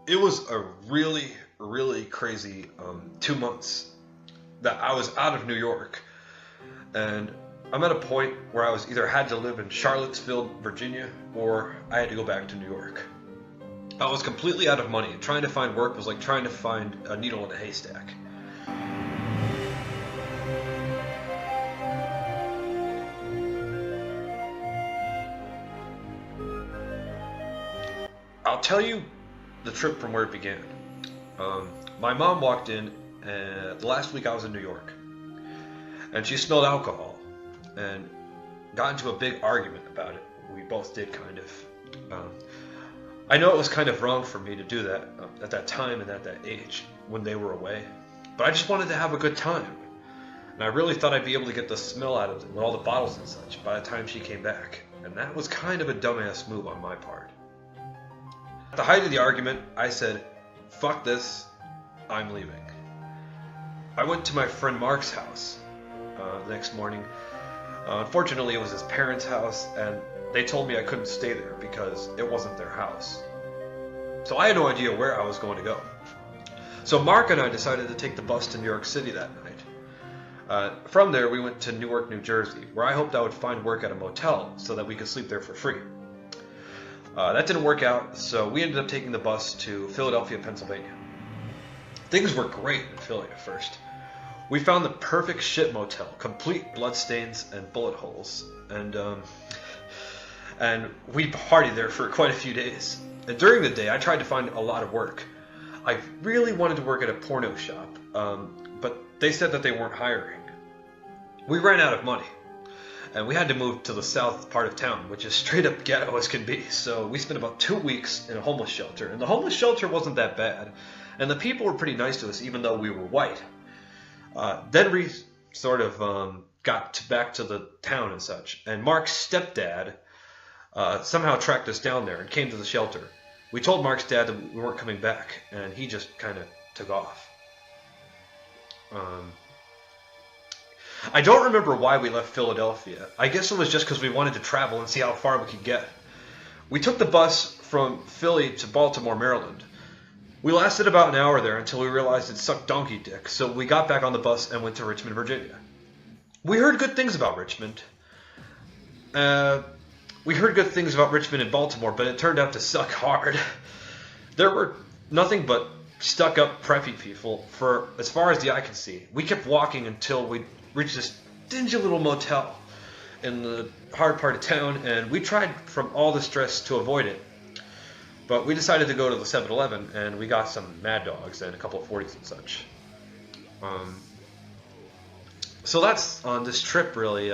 It was a really, really crazy 2 months that I was out of New York. And I'm at a point where I was either had to live in Charlottesville, Virginia, or I had to go back to New York. I was completely out of money. Trying to find work was like trying to find a needle in a haystack. I'll tell you the trip from where it began. My mom walked in the last week I was in New York, and she smelled alcohol and got into a big argument about it. We both did, kind of. I know it was kind of wrong for me to do that at that time and at that age when they were away, but I just wanted to have a good time. And I really thought I'd be able to get the smell out of it with all the bottles and such by the time she came back. And that was kind of a dumbass move on my part. At the height of the argument, I said, "Fuck this, I'm leaving." I went to my friend Mark's house the next morning. Unfortunately, it was his parents' house, and they told me I couldn't stay there because it wasn't their house. So I had no idea where I was going to go. So Mark and I decided to take the bus to New York City that night. From there, we went to Newark, New Jersey, where I hoped I would find work at a motel so that we could sleep there for free. That didn't work out, so we ended up taking the bus to Philadelphia, Pennsylvania. Things were great in Philly at first. We found the perfect shit motel, complete bloodstains and bullet holes, and we partied there for quite a few days. And during the day, I tried to find a lot of work. I really wanted to work at a porno shop, but they said that they weren't hiring. We ran out of money, and we had to move to the south part of town, which is straight up ghetto as can be. So we spent about 2 weeks in a homeless shelter, and the homeless shelter wasn't that bad, and the people were pretty nice to us, even though we were white. Then we sort of got back to the town and such, and Mark's stepdad somehow tracked us down there and came to the shelter. We told Mark's dad that we weren't coming back, and he just kind of took off. I don't remember why we left Philadelphia. I guess it was just because we wanted to travel and see how far we could get. We took the bus from Philly to Baltimore, Maryland. We lasted about an hour there until we realized it sucked donkey dick, so we got back on the bus and went to Richmond, Virginia. We heard good things about Richmond. We heard good things about Richmond and Baltimore, but it turned out to suck hard. There were nothing but stuck-up preppy people for as far as the eye could see. We kept walking until we reached this dingy little motel in the hard part of town, and we tried from all the stress to avoid it. But we decided to go to the 7-Eleven, and we got some Mad Dogs and a couple of 40s and such. So that's on this trip, really.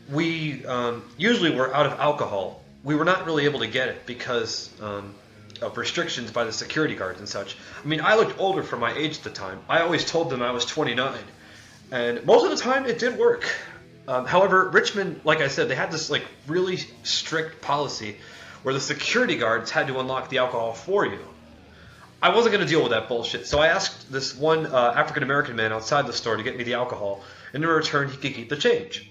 We usually were out of alcohol. We were not really able to get it because of restrictions by the security guards and such. I mean, I looked older for my age at the time. I always told them I was 29, and most of the time it did work. However, Richmond, like I said, they had this like really strict policy where the security guards had to unlock the alcohol for you. I wasn't going to deal with that bullshit, so I asked this one African-American man outside the store to get me the alcohol, and in return he could keep the change.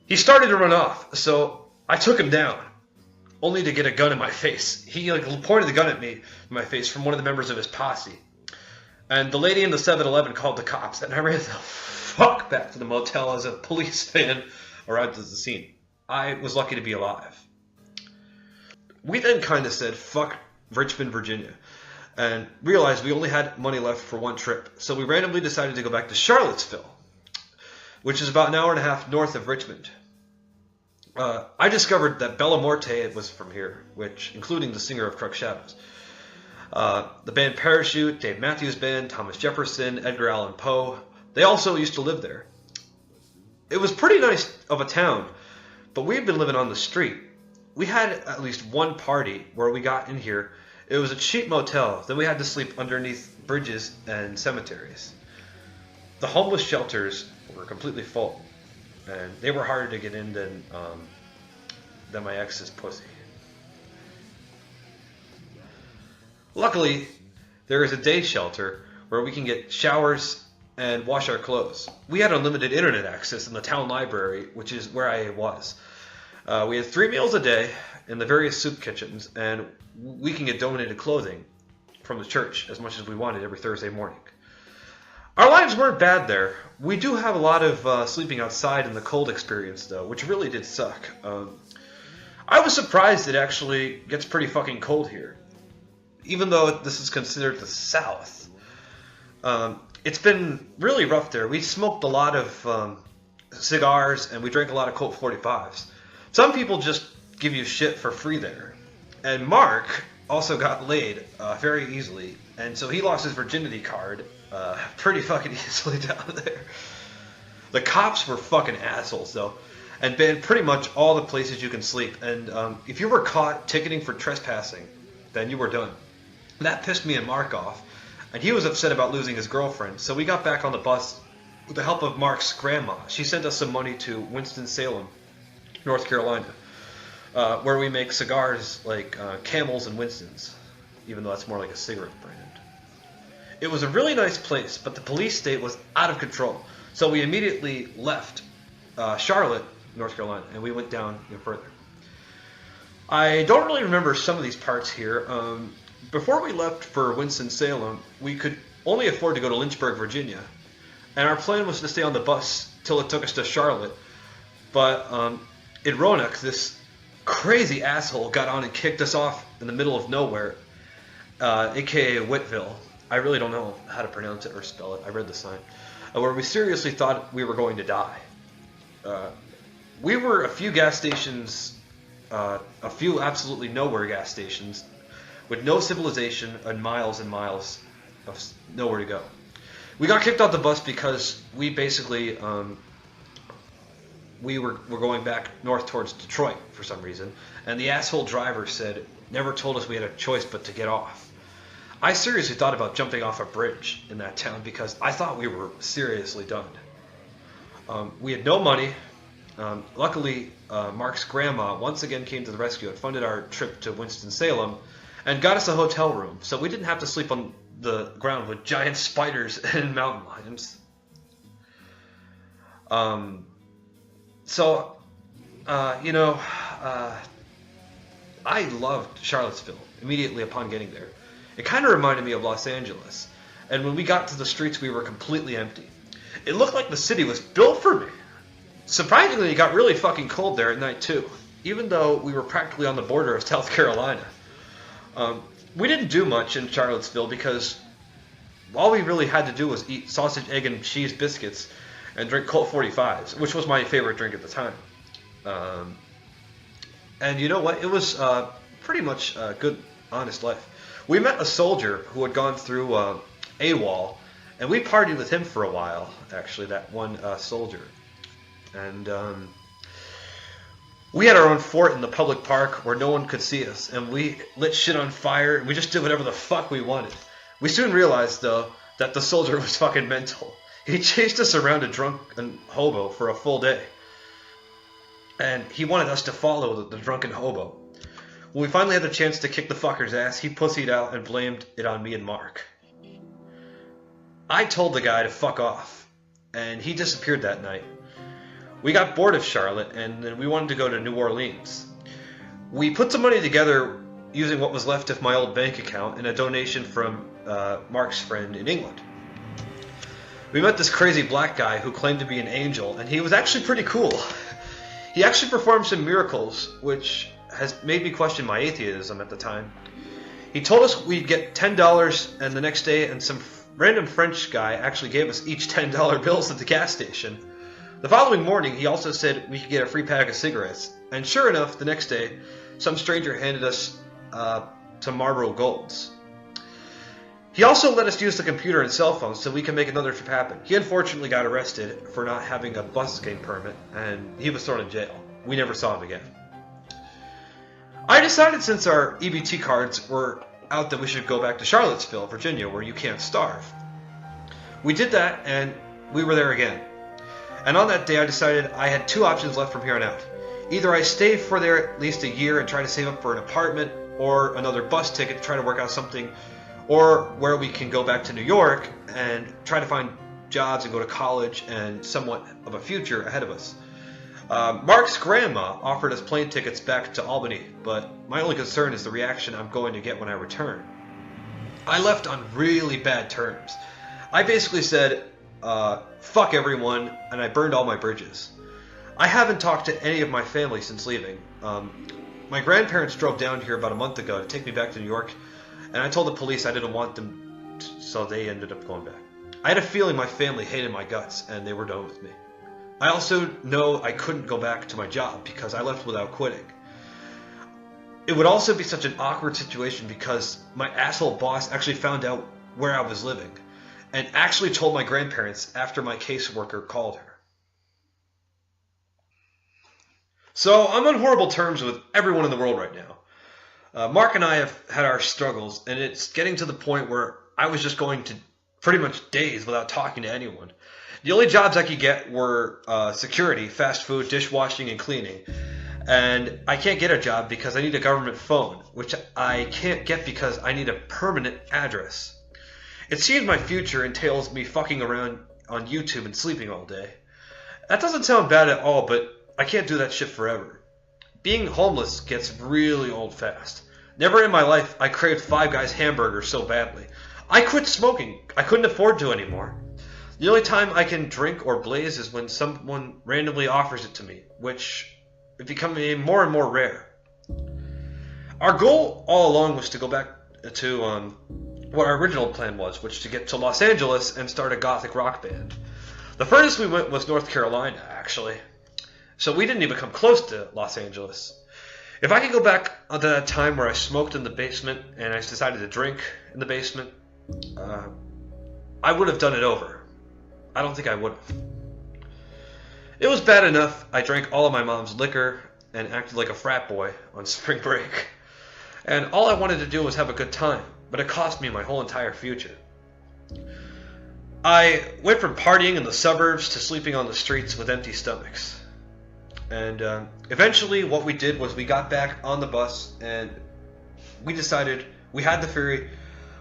He started to run off, so I took him down, only to get a gun in my face. He pointed the gun at me in my face from one of the members of his posse. And the lady in the 7-Eleven called the cops, and I ran the fuck back to the motel as a police van arrived at the scene. I was lucky to be alive. We then kind of said, fuck Richmond, Virginia, and realized we only had money left for one trip. So we randomly decided to go back to Charlottesville, which is about an hour and a half north of Richmond. I discovered that Bella Morte was from here, which, including the singer of Crux Shadows. The band Parachute, Dave Matthews Band, Thomas Jefferson, Edgar Allan Poe, they also used to live there. It was pretty nice of a town, but we had been living on the street. We had at least one party where we got in here. It was a cheap motel. Then we had to sleep underneath bridges and cemeteries. The homeless shelters were completely full, and they were harder to get in than my ex's pussy. Luckily, there is a day shelter where we can get showers and wash our clothes. We had unlimited internet access in the town library, which is where I was. We had 3 meals a day in the various soup kitchens, and we can get donated clothing from the church as much as we wanted every Thursday morning. Our lives weren't bad there. We do have a lot of sleeping outside in the cold experience, though, which really did suck. I was surprised it actually gets pretty fucking cold here. Even though this is considered the South. It's been really rough there. We smoked a lot of cigars, and we drank a lot of Colt 45s. Some people just give you shit for free there. And Mark also got laid very easily, and so he lost his virginity card pretty fucking easily down there. The cops were fucking assholes, though, and banned pretty much all the places you can sleep. And if you were caught ticketing for trespassing, then you were done. That pissed me and Mark off, and he was upset about losing his girlfriend, so we got back on the bus with the help of Mark's grandma. She sent us some money to Winston-Salem, North Carolina, where we make cigars like Camels and Winstons, even though that's more like a cigarette brand. It was a really nice place, but the police state was out of control. So we immediately left Charlotte, North Carolina, and we went down even further. I don't really remember some of these parts here. Before we left for Winston-Salem, we could only afford to go to Lynchburg, Virginia. And our plan was to stay on the bus till it took us to Charlotte. But in Roanoke, this crazy asshole got on and kicked us off in the middle of nowhere, a.k.a. Whitville. I really don't know how to pronounce it or spell it. I read the sign. Where we seriously thought we were going to die. We were a few gas stations, a few absolutely nowhere gas stations, with no civilization and miles of nowhere to go. We got kicked off the bus because we basically we were going back north towards Detroit for some reason, and the asshole driver never told us we had a choice but to get off. I seriously thought about jumping off a bridge in that town because I thought we were seriously done. We had no money. Luckily, Mark's grandma once again came to the rescue and funded our trip to Winston-Salem and got us a hotel room, so we didn't have to sleep on the ground with giant spiders and mountain lions. I loved Charlottesville immediately upon getting there. It kind of reminded me of Los Angeles, and when we got to the streets, we were completely empty. It looked like the city was built for me. Surprisingly, it got really fucking cold there at night, too, even though we were practically on the border of South Carolina. We didn't do much in Charlottesville because all we really had to do was eat sausage, egg, and cheese biscuits and drink Colt 45s, which was my favorite drink at the time. And you know what? It was pretty much a good, honest life. We met a soldier who had gone through AWOL, and we partied with him for a while, actually, that one soldier. And we had our own fort in the public park where no one could see us, and we lit shit on fire, and we just did whatever the fuck we wanted. We soon realized, though, that the soldier was fucking mental. He chased us around a drunken hobo for a full day. And he wanted us to follow the drunken hobo. When we finally had the chance to kick the fucker's ass, he pussied out and blamed it on me and Mark. I told the guy to fuck off, and he disappeared that night. We got bored of Charlotte, and then we wanted to go to New Orleans. We put some money together using what was left of my old bank account and a donation from Mark's friend in England. We met this crazy black guy who claimed to be an angel, and he was actually pretty cool. He actually performed some miracles, which has made me question my atheism at the time. He told us we'd get $10, and the next day, and some random French guy actually gave us each $10 bills at the gas station. The following morning, he also said we could get a free pack of cigarettes, and sure enough, the next day, some stranger handed us some Marlboro Golds. He also let us use the computer and cell phone so we could make another trip happen. He unfortunately got arrested for not having a busking permit, and he was thrown in jail. We never saw him again. I decided since our EBT cards were out that we should go back to Charlottesville, Virginia, where you can't starve. We did that, and we were there again. And on that day, I decided I had two options left from here on out. Either I stay for there at least a year and try to save up for an apartment, or another bus ticket to try to work out something, or where we can go back to New York and try to find jobs and go to college and somewhat of a future ahead of us. Mark's grandma offered us plane tickets back to Albany, but my only concern is the reaction I'm going to get when I return. I left on really bad terms. I basically said, fuck everyone, and I burned all my bridges. I haven't talked to any of my family since leaving. My grandparents drove down here about a month ago to take me back to New York, and I told the police I didn't want them, so they ended up going back. I had a feeling my family hated my guts, and they were done with me. I also know I couldn't go back to my job because I left without quitting. It would also be such an awkward situation because my asshole boss actually found out where I was living and actually told my grandparents after my caseworker called her. So I'm on horrible terms with everyone in the world right now. Mark and I have had our struggles, and it's getting to the point where I was just going to pretty much days without talking to anyone. The only jobs I could get were security, fast food, dishwashing, and cleaning. And I can't get a job because I need a government phone, which I can't get because I need a permanent address. It seems my future entails me fucking around on YouTube and sleeping all day. That doesn't sound bad at all, but I can't do that shit forever. Being homeless gets really old fast. Never in my life I craved Five Guys hamburgers so badly. I quit smoking. I couldn't afford to anymore. The only time I can drink or blaze is when someone randomly offers it to me, which is becoming more and more rare. Our goal all along was to go back to what our original plan was, which to get to Los Angeles and start a gothic rock band. The furthest we went was North Carolina, actually. So we didn't even come close to Los Angeles. If I could go back to that time where I smoked in the basement and I decided to drink in the basement, I would have done it over. I don't think I would have. It was bad enough I drank all of my mom's liquor and acted like a frat boy on spring break. And all I wanted to do was have a good time, but it cost me my whole entire future. I went from partying in the suburbs to sleeping on the streets with empty stomachs. And eventually what we did was we got back on the bus and we decided, we had the theory,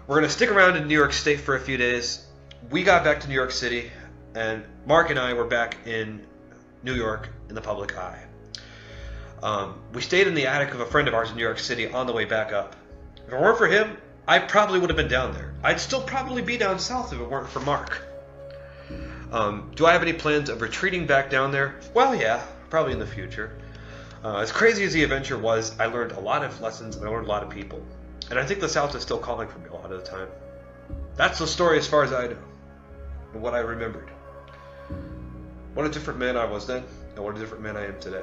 we're going to stick around in New York State for a few days. We got back to New York City and Mark and I were back in New York in the public eye. We stayed in the attic of a friend of ours in New York City on the way back up. If it weren't for him, I probably would have been down there. I'd still probably be down south if it weren't for Mark. Do I have any plans of retreating back down there? Well, yeah, probably in the future. As crazy as the adventure was, I learned a lot of lessons and I learned a lot of people. And I think the South is still calling for me a lot of the time. That's the story as far as I know, and what I remembered. What a different man I was then, and what a different man I am today.